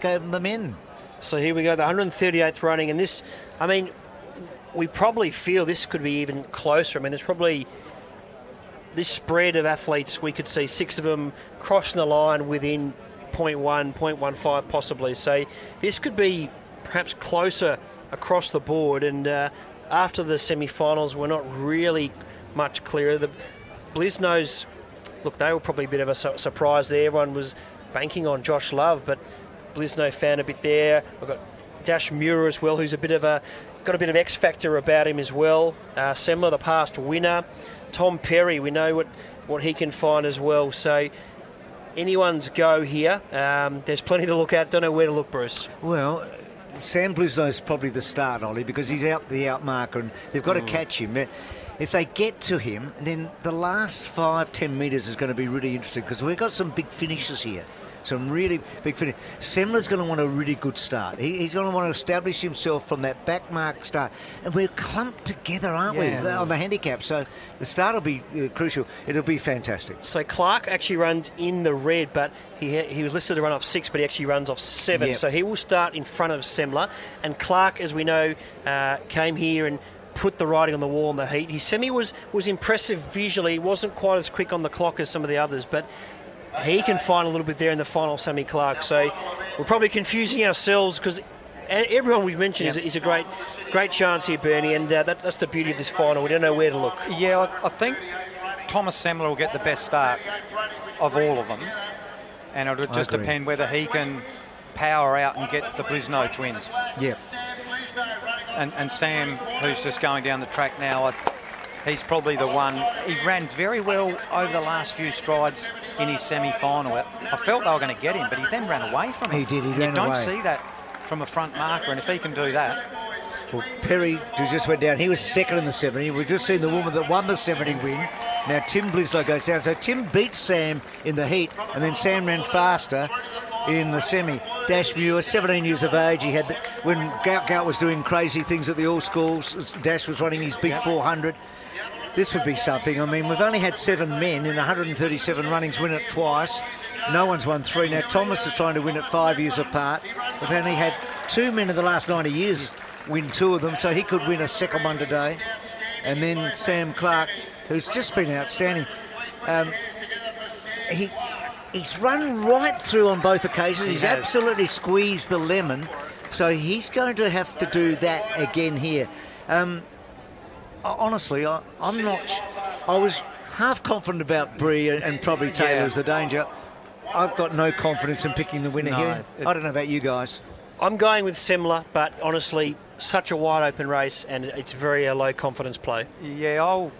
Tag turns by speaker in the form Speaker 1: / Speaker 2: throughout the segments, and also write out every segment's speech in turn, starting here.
Speaker 1: over the men.
Speaker 2: So here we go, the 138th running, and this, I mean, we probably feel this could be even closer. I mean, there's probably this spread of athletes, we could see 6 of them crossing the line within 0.1, 0.15 possibly. So this could be perhaps closer across the board, and after the semi-finals, we're not really much clearer. The Blisnos, look, they were probably a bit of a surprise there. Everyone was banking on Josh Love, but Blisno found a bit there. We've got Dash Muir as well, who's got a bit of X factor about him as well. Semler, the past winner. Tom Perry, we know what he can find as well. So anyone's go here. There's plenty to look at. Don't know where to look, Bruce.
Speaker 1: Well, Sam Blisno's probably the start, Ollie, because he's the outmarker, and they've got to catch him. If they get to him, then the last 5-10 metres is going to be really interesting, because we've got some big finishes here. Some really big finish. Semler's going to want a really good start. He's going to want to establish himself from that back mark start. And we're clumped together, aren't we, on the handicap? So the start will be crucial. It'll be fantastic.
Speaker 2: So Clark actually runs in the red, but he was listed to run off 6, but he actually runs off 7. Yep. So he will start in front of Semler. And Clark, as we know, came here and put the writing on the wall in the heat. His semi was impressive visually. He wasn't quite as quick on the clock as some of the others, but he can find a little bit there in the final, Sammy Clark. So we're probably confusing ourselves, because everyone we've mentioned is a great chance here, Bernie, and that's the beauty of this final. We don't know where to look.
Speaker 3: Yeah, I think Thomas Semler will get the best start of all of them, and it'll just depend whether he can power out and get the Blisno twins.
Speaker 1: Yeah.
Speaker 3: And Sam, who's just going down the track now, he's probably the one. He ran very well over the last few strides in his semi-final. I felt they were going to get him, but he then ran away from him.
Speaker 1: He did,
Speaker 3: You don't see that from a front marker, and if he can do that...
Speaker 1: Well, Perry, who just went down, he was second in the 70. We've just seen the woman that won the 70 win. Now Tim Blisno goes down. So Tim beat Sam in the heat, and then Sam ran faster in the semi. Dash Muir, 17 years of age. He had when Gout was doing crazy things at the All Schools, Dash was running his big 400. This would be something. I mean, we've only had 7 men in 137 runnings win it twice. No one's won 3. Now, Thomas is trying to win it 5 years apart. We've only had 2 men in the last 90 years win 2 of them, so he could win a second one today. And then Sam Clark, who's just been outstanding. He's run right through on both occasions. He's absolutely squeezed the lemon. So he's going to have to do that again here. Honestly, I'm not... I was half confident about Bree and probably Taylor as the danger. I've got no confidence in picking the winner here. I don't know about you guys.
Speaker 2: I'm going with Semler, but honestly, such a wide-open race, and it's very low confidence play.
Speaker 3: Yeah, I'll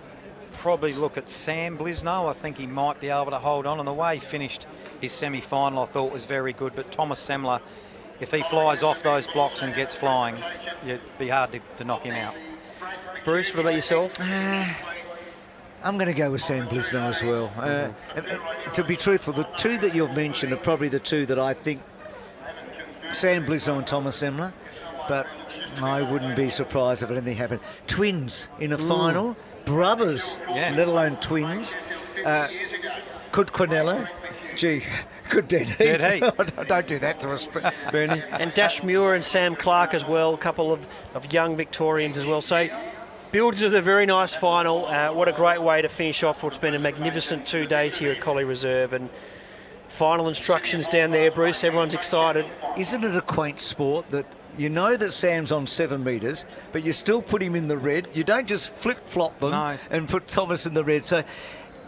Speaker 3: probably look at Sam Blisno. I think he might be able to hold on. And the way he finished his semi-final, I thought was very good. But Thomas Semler, if he flies off those blocks and gets flying, it'd be hard to knock him out.
Speaker 2: Bruce, what about yourself?
Speaker 1: I'm going to go with Sam Blisno as well. To be truthful, the 2 that you've mentioned are probably the 2 that I think, Sam Blisno and Thomas Semler, but I wouldn't be surprised if anything happened. Twins in a final, brothers, let alone twins. Could Quinella? Gee, could Dead Heat. Don't do that to us, Bernie.
Speaker 2: And Dash Muir and Sam Clark as well, a couple of young Victorians as well. So builds as a very nice final. What a great way to finish off what's been a magnificent 2 days here at Collie Reserve. And final instructions down there, Bruce. Everyone's excited.
Speaker 1: Isn't it a quaint sport that you know that Sam's on 7 metres, but you still put him in the red? You don't just flip-flop them and put Thomas in the red. So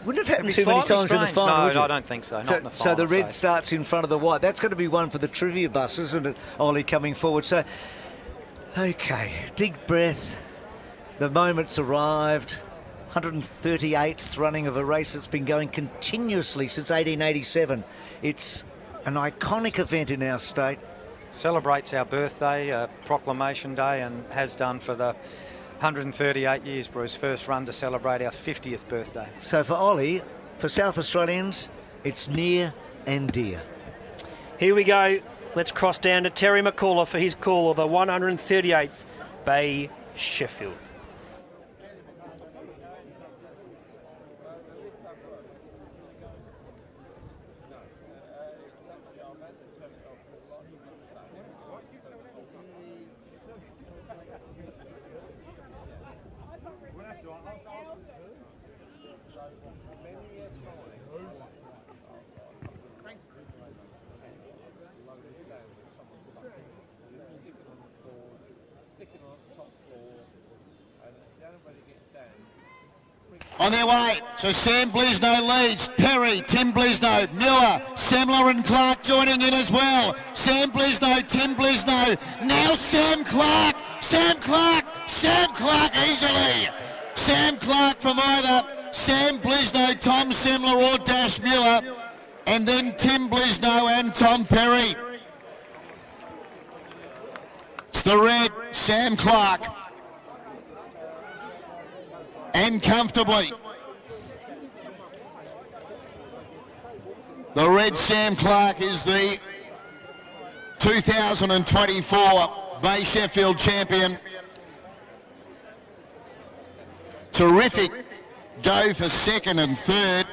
Speaker 1: wouldn't have happened too many times in the final.
Speaker 3: No, I don't think so. Not in the final.
Speaker 1: So the red starts in front of the white. That's going to be one for the trivia bus, isn't it, Ollie, coming forward? So, okay, deep breath. The moment's arrived. 138th running of a race that's been going continuously since 1887. It's an iconic event in our state.
Speaker 3: Celebrates our birthday, Proclamation Day, and has done for the 138 years, Bruce. First run to celebrate our 50th birthday.
Speaker 1: So for Ollie, for South Australians, it's near and dear.
Speaker 2: Here we go. Let's cross down to Terry McCullough for his call of the 138th Bay Sheffield.
Speaker 4: on their way. So Sam Blisno leads. Perry, Tim Blisno, Muir, Semler and Clark joining in as well. Sam Blisno, Tim Blisno. Now Sam Clark easily. Sam Clark from either Sam Blisno, Tom Semler or Dash Muir. And then Tim Blisno and Tom Perry. It's the red, Sam Clark. And comfortably. The red Sam Clark is the 2024 Bay Sheffield champion. Terrific go for second and third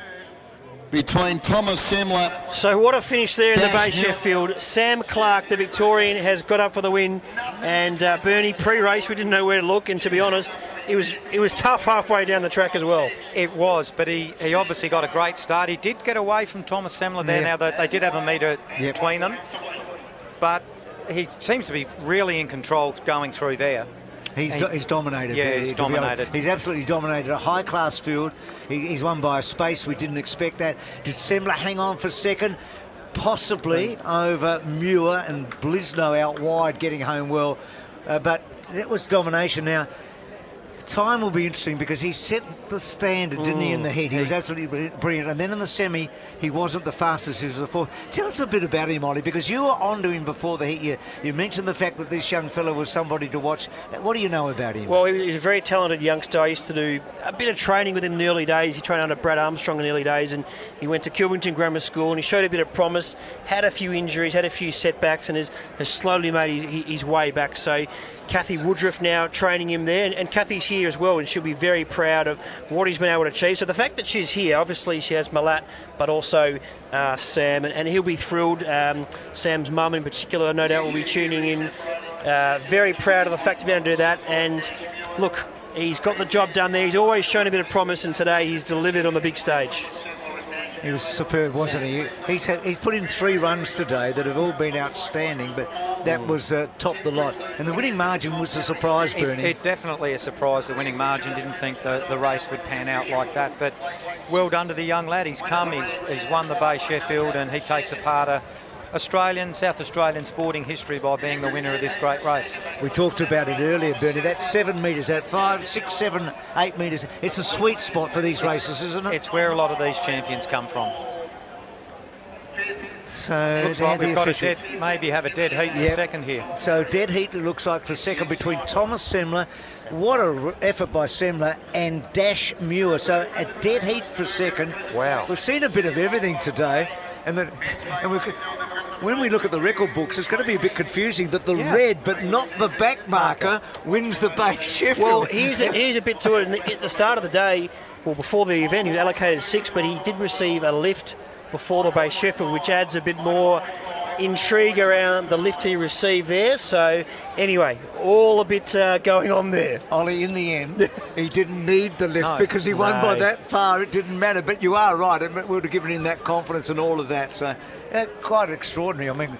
Speaker 4: between Thomas Semler.
Speaker 2: So what a finish there in the Bay
Speaker 4: Dash
Speaker 2: Sheffield. Sam Clark, the Victorian, has got up for the win. And Bernie, pre-race, we didn't know where to look. And to be honest, it was tough halfway down the track as well.
Speaker 3: It was, but he obviously got a great start. He did get away from Thomas Semler there.
Speaker 1: Yeah.
Speaker 3: Now, they did have a metre between them. But he seems to be really in control going through there.
Speaker 1: He's dominated.
Speaker 3: Yeah, he's dominated.
Speaker 1: He's absolutely dominated a high-class field. He's won by a space. We didn't expect that. Did Semler hang on for second? Possibly over Muir and Blisno out wide, getting home well. But that was domination. Now, time will be interesting because he set the standard, didn't he, in the heat? He was absolutely brilliant. And then in the semi, he wasn't the fastest. He was the fourth. Tell us a bit about him, Ollie, because you were on to him before the heat. You mentioned the fact that this young fellow was somebody to watch. What do you know about him?
Speaker 2: Well, he's a very talented youngster. I used to do a bit of training with him in the early days. He trained under Brad Armstrong in the early days, and he went to Kilwington Grammar School, and he showed a bit of promise, had a few injuries, had a few setbacks, and has slowly made his way back. So Kathy Woodruff now training him there, and Kathy's here as well, and she'll be very proud of what he's been able to achieve. So the fact that she's here, obviously she has Malat, but also Sam, and he'll be thrilled. Sam's mum in particular, no doubt, will be tuning in. Very proud of the fact to be able to do that, and look, he's got the job done there. He's always shown a bit of promise, and today he's delivered on the big stage.
Speaker 1: He was superb, wasn't he? He's put in 3 runs today that have all been outstanding, but that was top the lot. And the winning margin was a surprise, Bernie.
Speaker 3: It definitely a surprise, the winning margin. Didn't think the race would pan out like that. But well done to the young lad. He's come, he's won the Bay Sheffield, and he takes a part of South Australian sporting history by being the winner of this great race.
Speaker 1: We talked about it earlier, Bernie. That's 7 metres, at 5, 6, 7, 8 metres. It's a sweet spot for these races, isn't it?
Speaker 3: It's where a lot of these champions come from.
Speaker 1: So
Speaker 3: looks like we've got maybe have a dead heat for second here.
Speaker 1: So dead heat, it looks like, for second between Thomas Semler. What a effort by Semler and Dash Muir. So a dead heat for second.
Speaker 2: Wow.
Speaker 1: We've seen a bit of everything today. When we look at the record books, it's going to be a bit confusing that the red, but not the back marker, wins the Bay Sheffield.
Speaker 2: Well, here's a bit to it. At the start of the day, well, before the event, he was allocated 6, but he did receive a lift before the Bay Sheffield, which adds a bit more intrigue around the lift he received there. So, anyway, all a bit going on there.
Speaker 1: Ollie, in the end, he didn't need the lift because he won by that far. It didn't matter. But you are right. It would have given him that confidence and all of that. So, quite extraordinary. I mean,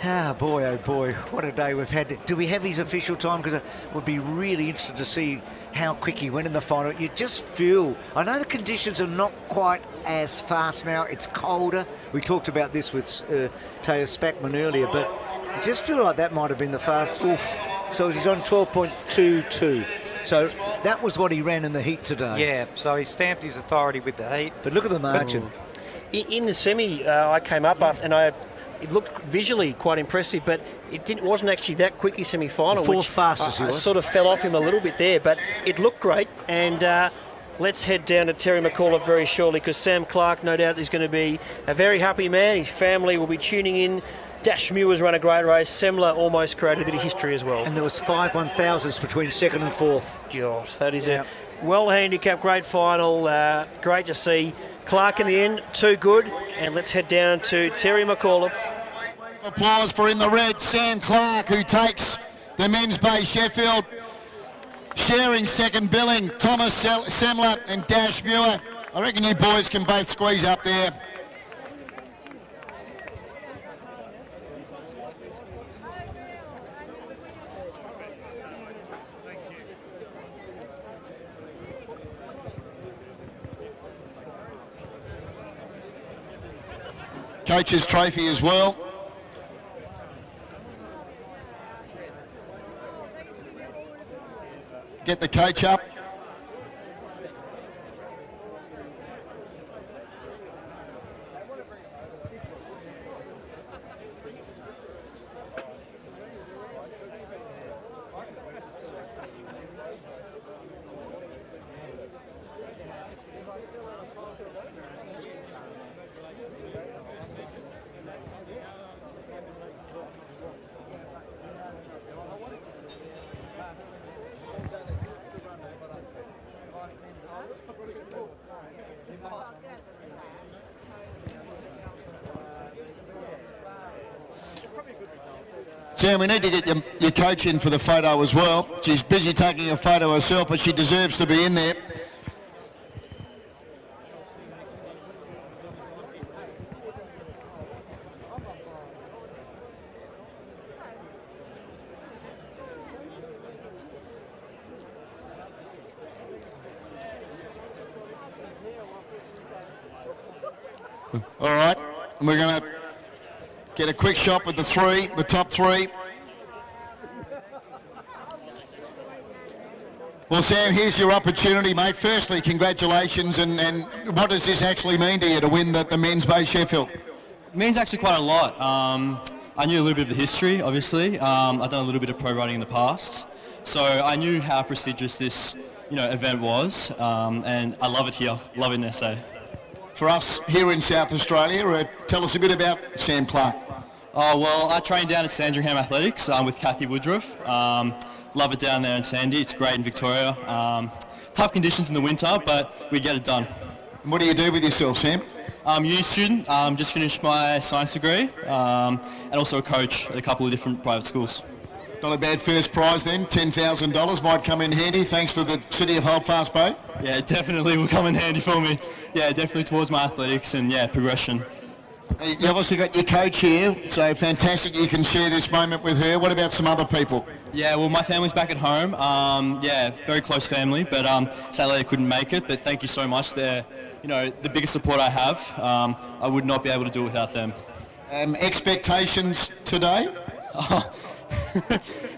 Speaker 1: oh boy, what a day we've had. Do we have his official time? Because it would be really interesting to see how quick he went in the final. You just feel, I know the conditions are not quite as fast now. It's colder. We talked about this with Taylor Spackman earlier, but I just feel like that might have been the fast. Oof. So he's on 12.22. So that was what he ran in the heat today.
Speaker 3: Yeah, so he stamped his authority with the heat.
Speaker 1: But look at the margin.
Speaker 2: In the semi, I came up and it looked visually quite impressive, but it wasn't actually that quick in semi-final.
Speaker 1: Fourth fastest he was.
Speaker 2: I sort of fell off him a little bit there, but it looked great. And let's head down to Terry McAuliffe very shortly, because Sam Clark, no doubt, is going to be a very happy man. His family will be tuning in. Dash Muir's run a great race. Semler almost created a bit of history as well.
Speaker 1: And there was 5 1,000s between second and fourth.
Speaker 2: God, that is a well-handicapped, great final. Great to see. Clark in the end, too good. And let's head down to Terry McAuliffe.
Speaker 4: Applause for in the red, Sam Clark, who takes the men's Bay Sheffield. Sharing second billing, Thomas Semler and Dash Muir. I reckon you boys can both squeeze up there. coach's trophy as well. Get the coach up. Sam, we need to get your coach in for the photo as well. She's busy taking a photo herself, but she deserves to be in there. All right, and we're going to get a quick shot with the top three. Well, Sam, here's your opportunity, mate. Firstly, congratulations, and what does this actually mean to you to win the Men's Bay Sheffield?
Speaker 5: It means actually quite a lot. I knew a little bit of the history, obviously. I've done a little bit of pro riding in the past, so I knew how prestigious this, event was, and I love it here. Love it in SA.
Speaker 4: For us here in South Australia, tell us a bit about Sam Clark.
Speaker 5: Oh, well, I train down at Sandringham Athletics with Kathy Woodruff. Love it down there in Sandy. It's great in Victoria. Tough conditions in the winter, but we get it done.
Speaker 4: And what do you do with yourself, Sam?
Speaker 5: I'm a uni student. Just finished my science degree, and also a coach at a couple of different private schools.
Speaker 4: Not a bad first prize then. $10,000 might come in handy thanks to the City of Holdfast Bay.
Speaker 5: Yeah, definitely will come in handy for me. Yeah, definitely towards my athletics and, progression.
Speaker 4: You obviously got your coach here, so fantastic you can share this moment with her. What about some other people?
Speaker 5: Yeah, well, my family's back at home. Very close family, but sadly they couldn't make it. But thank you so much. They're, the biggest support I have. I would not be able to do it without them.
Speaker 4: Expectations today?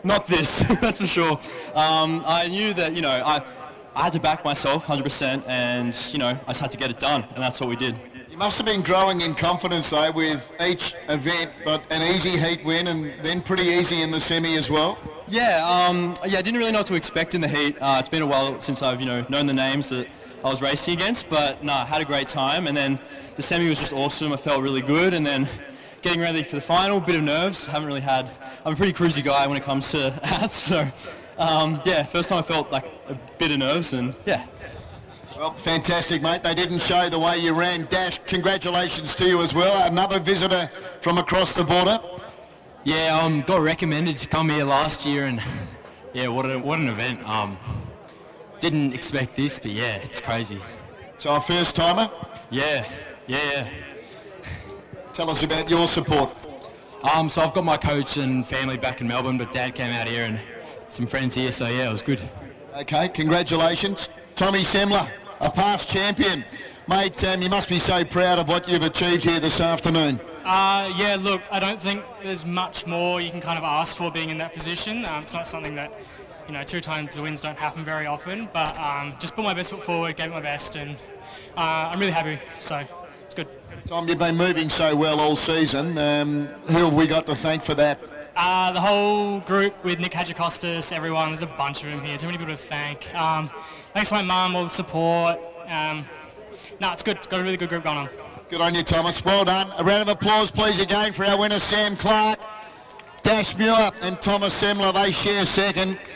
Speaker 5: Not this, that's for sure. I knew that, I had to back myself 100%, and, I just had to get it done, and that's what we did.
Speaker 4: You must have been growing in confidence, though, with each event, but an easy heat win and then pretty easy in the semi as well.
Speaker 5: Yeah, I didn't really know what to expect in the heat. It's been a while since I've, known the names that I was racing against, but no, I had a great time, and then the semi was just awesome. I felt really good, and then getting ready for the final, bit of nerves. I'm a pretty cruisy guy when it comes to hats, so first time I felt like a bit of nerves, and yeah.
Speaker 4: Well, fantastic, mate. They didn't show the way you ran. Dash, congratulations to you as well. Another visitor from across the border.
Speaker 6: Yeah, got recommended to come here last year, and yeah, what an event. Didn't expect this, but yeah, it's crazy.
Speaker 4: So a first timer?
Speaker 6: Yeah.
Speaker 4: Tell us about your support.
Speaker 6: So I've got my coach and family back in Melbourne, but Dad came out here and some friends here, so yeah, it was good.
Speaker 4: Okay, congratulations. Tommy Semler, a past champion. Mate, you must be so proud of what you've achieved here this afternoon.
Speaker 7: Yeah, look, I don't think there's much more you can kind of ask for being in that position. It's not something that, 2 times the wins don't happen very often, but just put my best foot forward, gave it my best, and I'm really happy, so it's good.
Speaker 4: Tom, you've been moving so well all season. Who have we got to thank for that?
Speaker 7: The whole group with Nick Hadjikostas, everyone, there's a bunch of them here, too many people to thank. Thanks to my mum, all the support. It's good. It's got a really good group going on.
Speaker 4: Good on you, Thomas. Well done. A round of applause, please, again for our winner, Sam Clark. Dash Muir and Thomas Semler, they share second.